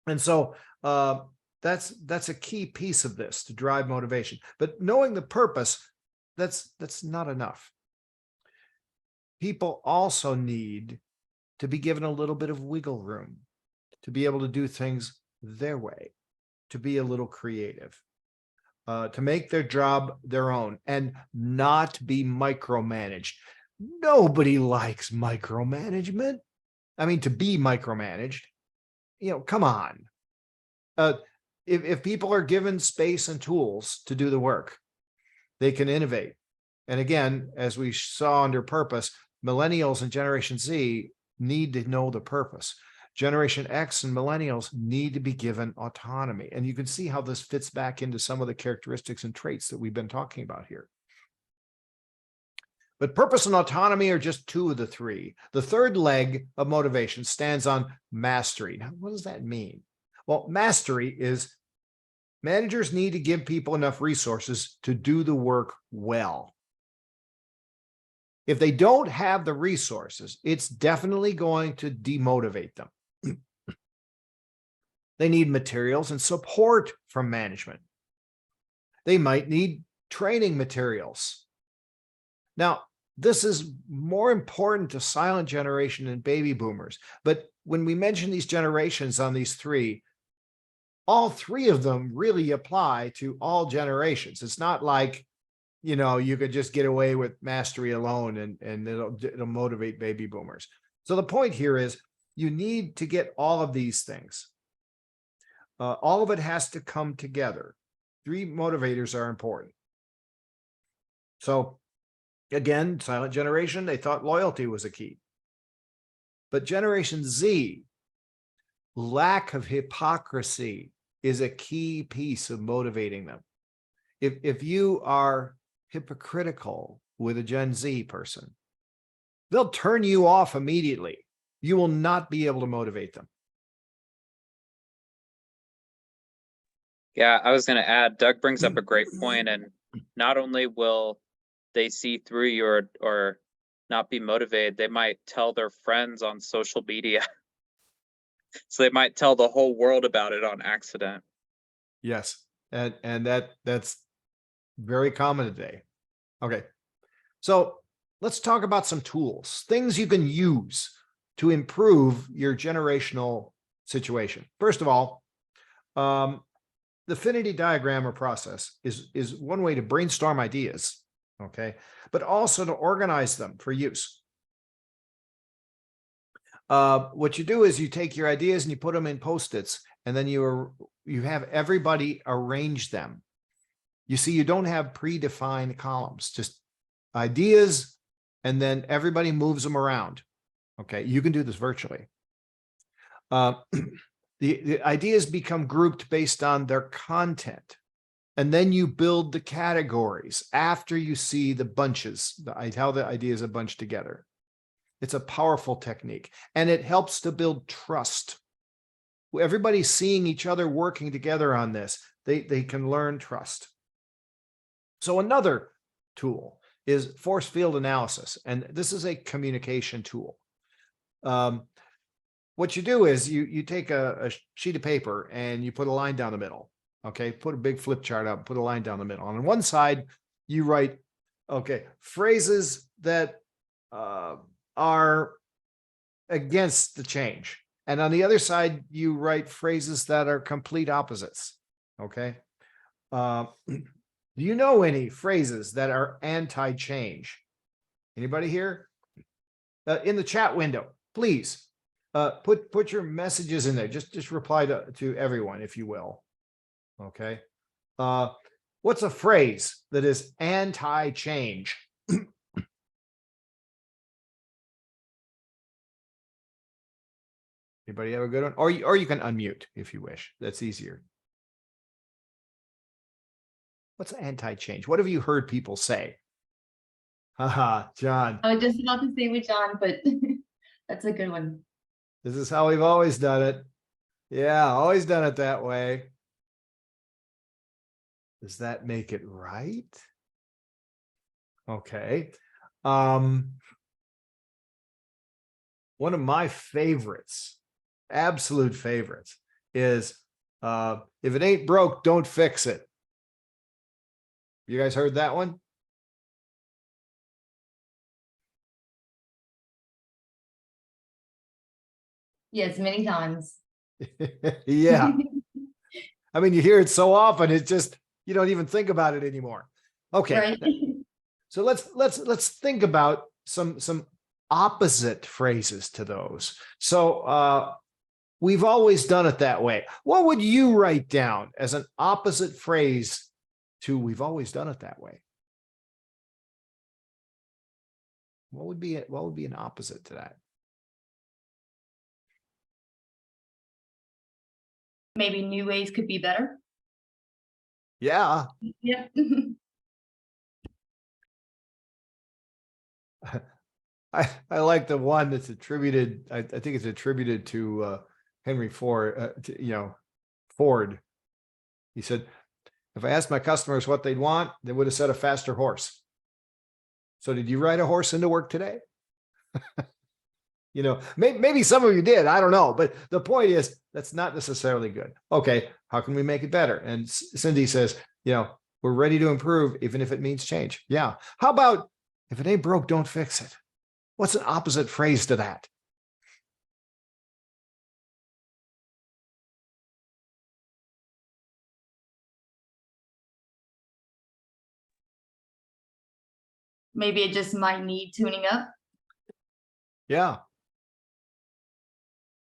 And so that's a key piece of this to drive motivation. But knowing the purpose, that's not enough. People also need to be given a little bit of wiggle room to be able to do things their way, to be a little creative. to make their job their own and not be micromanaged. Nobody likes micromanagement. I mean, to be micromanaged, come on. If people are given space and tools to do the work, they can innovate. And again, as we saw under purpose, millennials and Generation Z need to know the purpose. Generation X and millennials need to be given autonomy. And you can see how this fits back into some of the characteristics and traits that we've been talking about here. But purpose and autonomy are just two of the three. The third leg of motivation stands on mastery. Now, what does that mean? Well, mastery is managers need to give people enough resources to do the work well. If they don't have the resources, it's definitely going to demotivate them. They need materials and support from management. They might need training materials. Now, this is more important to silent generation and baby boomers. But when we mention these generations on these three, all three of them really apply to all generations. It's not like, you could just get away with mastery alone and it'll motivate baby boomers. So the point here is you need to get all of these things. All of it has to come together. Three motivators are important. So again, silent generation, they thought loyalty was a key. But Generation Z, lack of hypocrisy is a key piece of motivating them. If you are hypocritical with a Gen Z person, they'll turn you off immediately. You will not be able to motivate them. Yeah, I was going to add, Doug brings up a great point, and not only will they see through you or not be motivated, they might tell their friends on social media. So they might tell the whole world about it on accident. Yes, and that's very common today. Okay, so let's talk about some tools, things you can use to improve your generational situation. First of all, the affinity diagram or process is one way to brainstorm ideas, okay, but also to organize them for use. What you do is you take your ideas and you put them in Post-its, and then you have everybody arrange them. You see, you don't have predefined columns, just ideas, and then everybody moves them around. Okay, you can do this virtually. The ideas become grouped based on their content. And then you build the categories after you see the bunches, how the ideas are bunched together. It's a powerful technique, and it helps to build trust. Everybody's seeing each other working together on this. They can learn trust. So another tool is force field analysis, and this is a communication tool. What you do is you take a sheet of paper and you put a line down the middle. Okay, put a big flip chart up, put a line down the middle. On one side, you write, okay, phrases that are against the change. And on the other side, you write phrases that are complete opposites. Okay. Do you know any phrases that are anti-change? Anybody here? In the chat window, please put your messages in there. Just reply to everyone, if you will. Okay. What's a phrase that is anti-change? Anybody have a good one? Or you can unmute if you wish. That's easier. What's anti-change? What have you heard people say? Haha, John. I was just about to say with John, but that's a good one. This is how we've always done it. Yeah, always done it that way. Does that make it right? Okay. One of my favorites, absolute favorites, is if it ain't broke, don't fix it. You guys heard that one? Yes, many times. Yeah. I mean, you hear it so often, it just You don't even think about it anymore. Okay. Right. So let's think about some opposite phrases to those. So we've always done it that way. What would you write down as an opposite phrase to we've always done it that way? What would be an opposite to that? Maybe new ways could be better. Yeah. Yeah. I like the one that's attributed, I think it's attributed to Henry Ford, Ford. He said, if I asked my customers what they'd want, they would have said a faster horse. So did you ride a horse into work today? Maybe some of you did, I don't know. But the point is, that's not necessarily good. Okay, how can we make it better? And Cindy says, we're ready to improve, even if it means change. Yeah. How about if it ain't broke, don't fix it? What's an opposite phrase to that? Maybe it just might need tuning up. Yeah.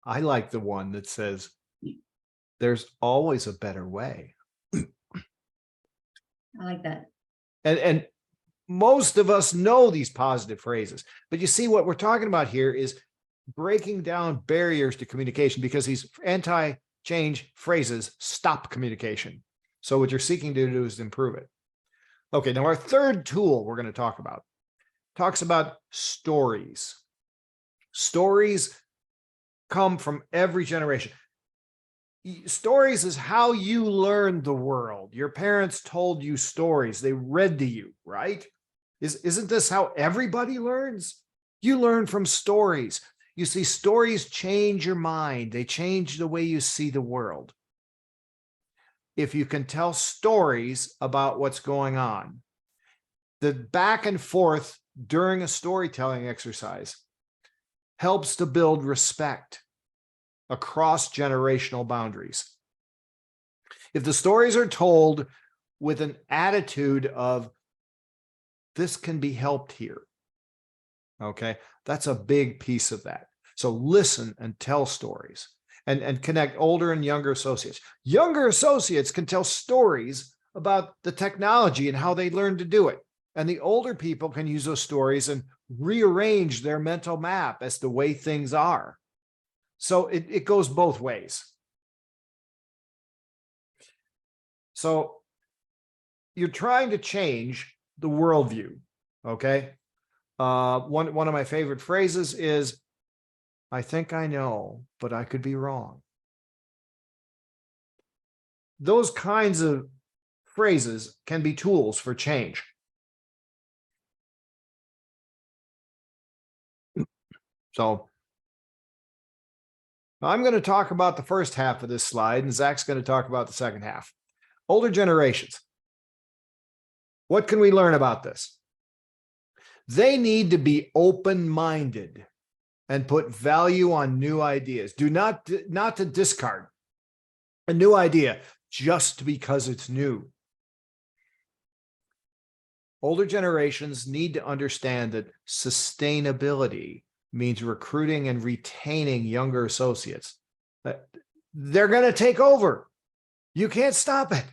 I like the one that says, there's always a better way. I like that. And most of us know these positive phrases, but you see what we're talking about here is breaking down barriers to communication, because these anti-change phrases stop communication. So what you're seeking to do is improve it. Okay, now our third tool we're going to talk about talks about stories. Stories come from every generation. Stories is how you learned the world. Your parents told you stories. They read to you, right? Isn't this how everybody learns? You learn from stories. You see, stories change your mind. They change the way you see the world. If you can tell stories about what's going on, the back and forth during a storytelling exercise helps to build respect across generational boundaries. If the stories are told with an attitude of, this can be helped here, okay, that's a big piece of that. So listen and tell stories, and connect older and younger associates. Younger associates can tell stories about the technology and how they learned to do it. And the older people can use those stories and rearrange their mental map as the way things are. So it goes both ways. So you're trying to change the worldview, okay? One of my favorite phrases is, I think I know, but I could be wrong. Those kinds of phrases can be tools for change. So I'm going to talk about the first half of this slide, and Zach's going to talk about the second half. Older generations. What can we learn about this? They need to be open-minded and put value on new ideas. Do not to discard a new idea just because it's new. Older generations need to understand that sustainability means recruiting and retaining younger associates. They're going to take over. You can't stop it.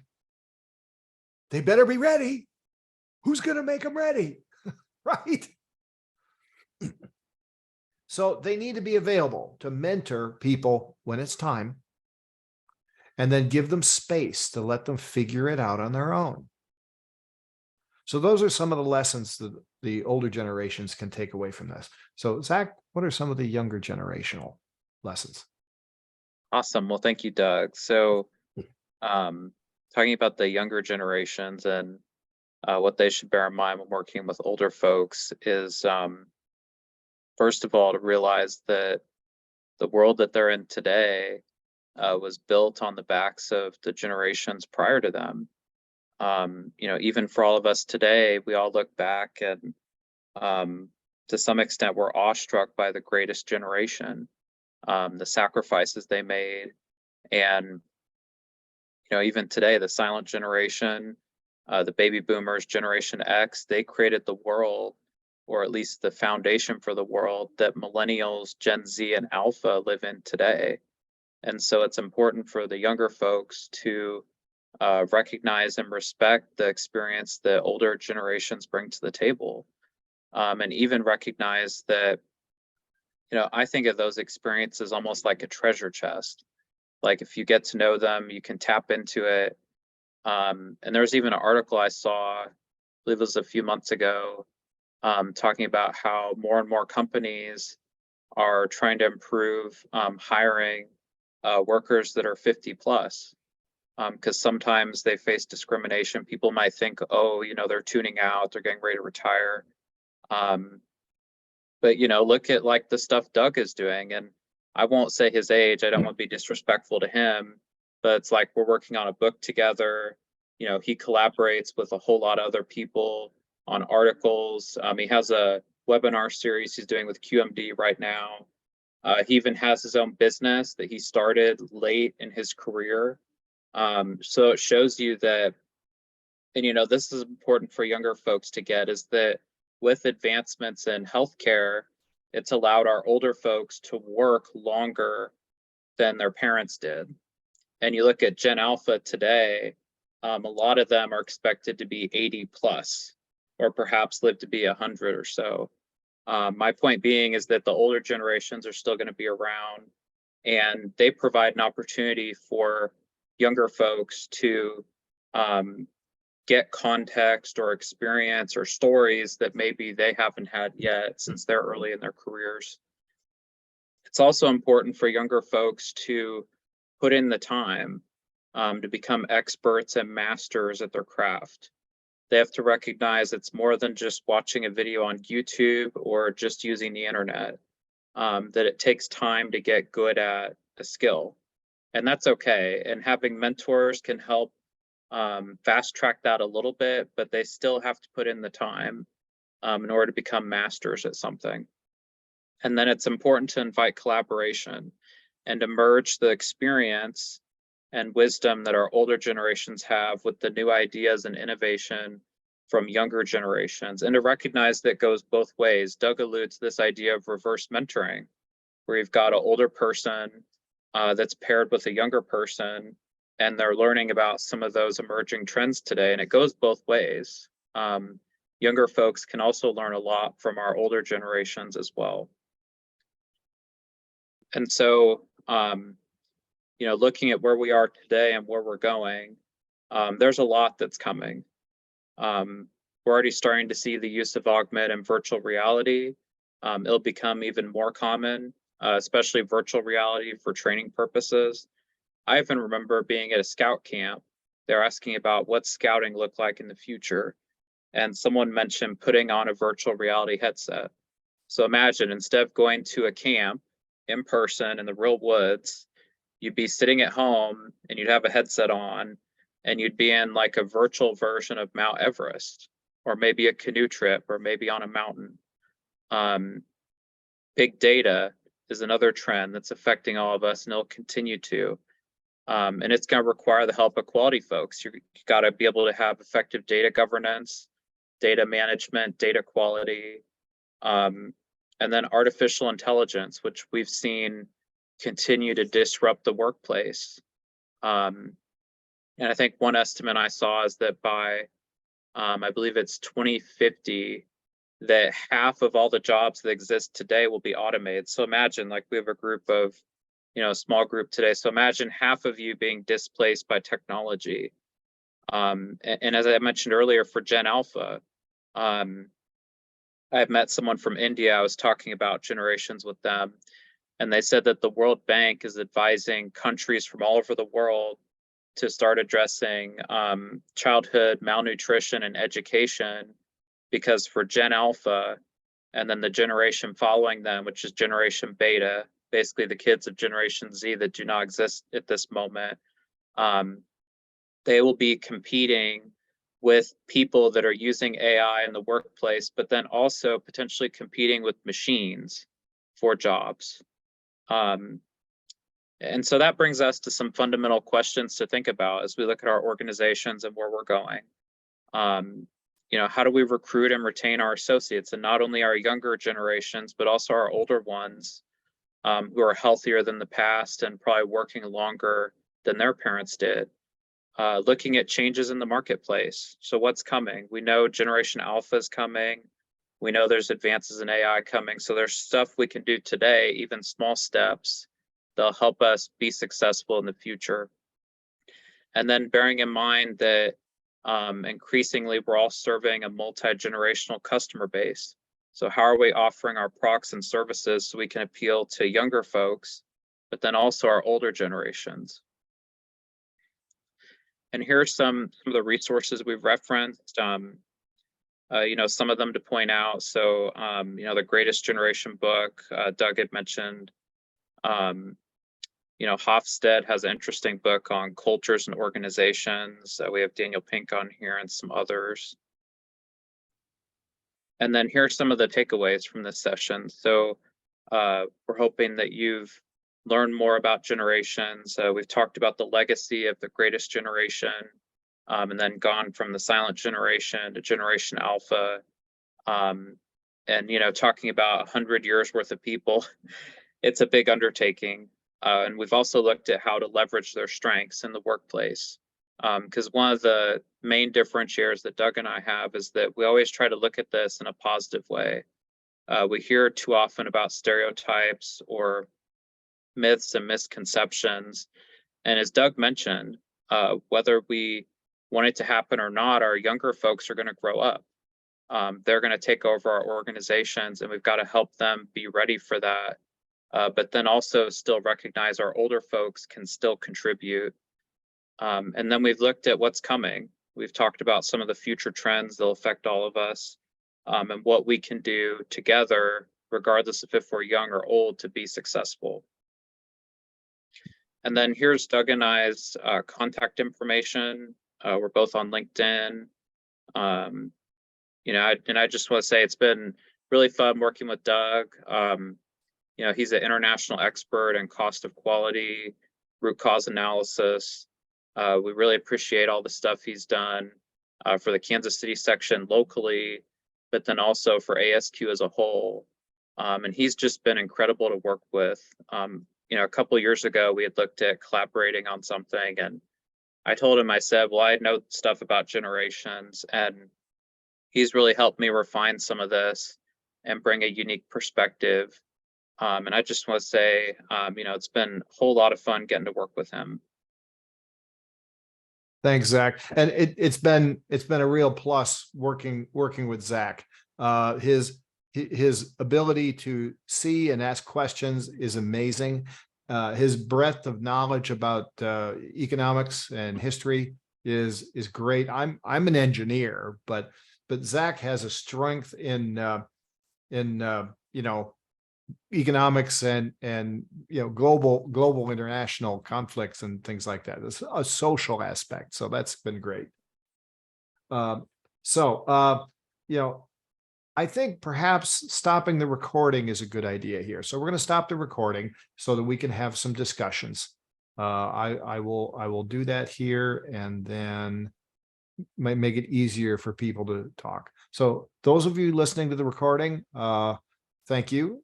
They better be ready. Who's going to make them ready? Right? So they need to be available to mentor people when it's time, and then give them space to let them figure it out on their own. So those are some of the lessons that the older generations can take away from this. So Zach, what are some of the younger generational lessons? Awesome. Well, thank you, Doug. So talking about the younger generations and what they should bear in mind when working with older folks is, first of all, to realize that the world that they're in today was built on the backs of the generations prior to them. Even for all of us today, we all look back and to some extent we're awestruck by the greatest generation, the sacrifices they made. And even today, the silent generation, the baby boomers, Generation X, they created the world, or at least the foundation for the world that millennials, Gen Z, and Alpha live in today. And so it's important for the younger folks to recognize and respect the experience that older generations bring to the table. And even recognize that, I think of those experiences almost like a treasure chest. Like if you get to know them, you can tap into it. And there's even an article I saw, I believe it was a few months ago, talking about how more and more companies are trying to improve hiring workers that are 50 plus. Because sometimes they face discrimination. People might think, oh, they're tuning out, they're getting ready to retire. But look at like the stuff Doug is doing, and I won't say his age, I don't want to be disrespectful to him, but it's like we're working on a book together. He collaborates with a whole lot of other people on articles. He has a webinar series he's doing with QMD right now. He even has his own business that he started late in his career. So it shows you that, and this is important for younger folks to get, is that with advancements in healthcare, it's allowed our older folks to work longer than their parents did. And you look at Gen Alpha today, a lot of them are expected to be 80 plus, or perhaps live to be 100 or so. My point being is that the older generations are still going to be around, and they provide an opportunity for younger folks to get context or experience or stories that maybe they haven't had yet since they're early in their careers. It's also important for younger folks to put in the time to become experts and masters at their craft. They have to recognize it's more than just watching a video on YouTube or just using the internet, that it takes time to get good at a skill. And that's okay. And having mentors can help fast track that a little bit, but they still have to put in the time in order to become masters at something. And then it's important to invite collaboration and to merge the experience and wisdom that our older generations have with the new ideas and innovation from younger generations, and to recognize that it goes both ways. Doug alludes to this idea of reverse mentoring, where you've got an older person that's paired with a younger person, and they're learning about some of those emerging trends today, and it goes both ways. Younger folks can also learn a lot from our older generations as well. And so, looking at where we are today and where we're going, there's a lot that's coming. We're already starting to see the use of augmented and virtual reality. It'll become even more common, especially virtual reality for training purposes. I even remember being at a scout camp. They're asking about what scouting looked like in the future. And someone mentioned putting on a virtual reality headset. So imagine, instead of going to a camp in person in the real woods, you'd be sitting at home and you'd have a headset on, and you'd be in like a virtual version of Mount Everest, or maybe a canoe trip, or maybe on a mountain. Big data is another trend that's affecting all of us, and it'll continue to. And it's going to require the help of quality folks. You got to be able to have effective data governance, data management, data quality, and then artificial intelligence, which we've seen continue to disrupt the workplace. And I think one estimate I saw is that by, I believe it's 2050, that half of all the jobs that exist today will be automated. So imagine, like, we have a group of, a small group today. So imagine half of you being displaced by technology. And as I mentioned earlier, for Gen Alpha, I've met someone from India. I was talking about generations with them, and they said that the World Bank is advising countries from all over the world to start addressing childhood malnutrition and education, because for Gen Alpha and then the generation following them, which is Generation Beta, basically the kids of Generation Z that do not exist at this moment, they will be competing with people that are using AI in the workplace, but then also potentially competing with machines for jobs. And so that brings us to some fundamental questions to think about as we look at our organizations and where we're going. How do we recruit and retain our associates, and not only our younger generations, but also our older ones who are healthier than the past and probably working longer than their parents did. Looking at changes in the marketplace. So what's coming? We know Generation Alpha is coming. We know there's advances in AI coming. So there's stuff we can do today, even small steps, that'll help us be successful in the future. And then bearing in mind that increasingly we're all serving a multi-generational customer base. So how are we offering our products and services so we can appeal to younger folks, but then also our older generations? And here are some of the resources we've referenced, some of them to point out. So, the Greatest Generation book, Doug had mentioned, Hofstede has an interesting book on cultures and organizations. We have Daniel Pink on here and some others. And then here are some of the takeaways from this session. So we're hoping that you've learned more about generations. We've talked about the legacy of the Greatest Generation, and then gone from the silent generation to Generation Alpha. And talking about 100 years worth of people, it's a big undertaking. And we've also looked at how to leverage their strengths in the workplace. Because one of the main differentiators that Doug and I have is that we always try to look at this in a positive way. We hear too often about stereotypes or myths and misconceptions. And as Doug mentioned, whether we want it to happen or not, our younger folks are going to grow up. They're going to take over our organizations, and we've got to help them be ready for that. But then also still recognize our older folks can still contribute. And then we've looked at what's coming. We've talked about some of the future trends that'll affect all of us, and what we can do together, regardless of if we're young or old, to be successful. And then here's Doug and I's contact information. We're both on LinkedIn. And I just want to say it's been really fun working with Doug. He's an international expert in cost of quality, root cause analysis. We really appreciate all the stuff he's done for the Kansas City section locally, but then also for ASQ as a whole. And he's just been incredible to work with. A couple of years ago, we had looked at collaborating on something, and I told him, I said, well, I know stuff about generations, and he's really helped me refine some of this and bring a unique perspective. And I just want to say, it's been a whole lot of fun getting to work with him. Thanks, Zach. And it's been a real plus working with Zach. His ability to see and ask questions is amazing. His breadth of knowledge about economics and history is great. I'm an engineer, but Zach has a strength in economics and global international conflicts and things like that. It's a social aspect, so that's been great. I think perhaps stopping the recording is a good idea here. So we're going to stop the recording so that we can have some discussions. I will do that here, and then might make it easier for people to talk. So those of you listening to the recording, thank you.